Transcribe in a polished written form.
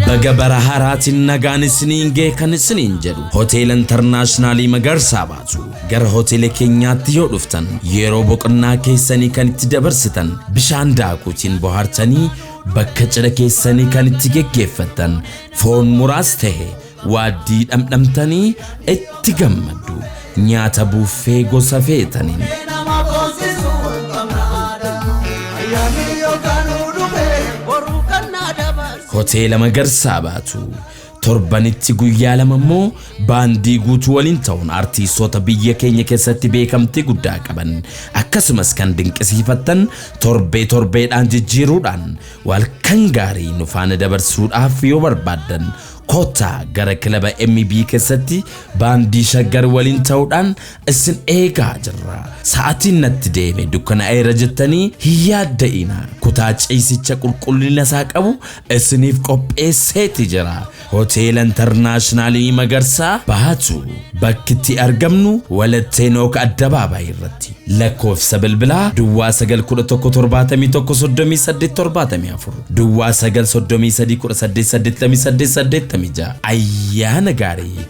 Baga bara haraatiin nagaan isiniin ga'e kan isiniin jedhu Hoteela Intarnaashinaali Magarsaa baatu gara hoteela keenyaatti yoo dhuftan yeroo boqonnaa keessanii kan itti dabarsitan bishaan daakuutiin bohaartanii bakka cidha keessanii kan itti geggeeffattan foon muraas ta'e waaddii dhamdhamtanii itti gammaddu nyaata buuffee gosa feetaniin Hoteela Magarsaa baatu torbanitti guyyaa lama immoo baandii guutuu waliin ta'uun artiistoota biyya keenya keessatti beekamtii guddaa qaban akkasumas kan dinqisiifattan torbeedhaan jijjiiruudhaan walkan gaarii nu faana dabarsuudhaaf yoo barbaaddan Kota gara kilaba MB keessatti baandii shaggar waliin ta'uudhaan isin eegaa jirra. Sa'aatiin natti deeme dukkana ayira jettanii hiyyaaddaa'ina kutaa ciisicha qulqullina isaa qabu isiniif qopheesseeti jira. Hoteela Intarnaashinaali Magarsaa baatu bakkitti argamnu Walattee Nooka Addabaabaayii irratti lakkoofsa bilbilaa Duwwaa 911313874 Duwwaa 9331888 ayyaana gaarii.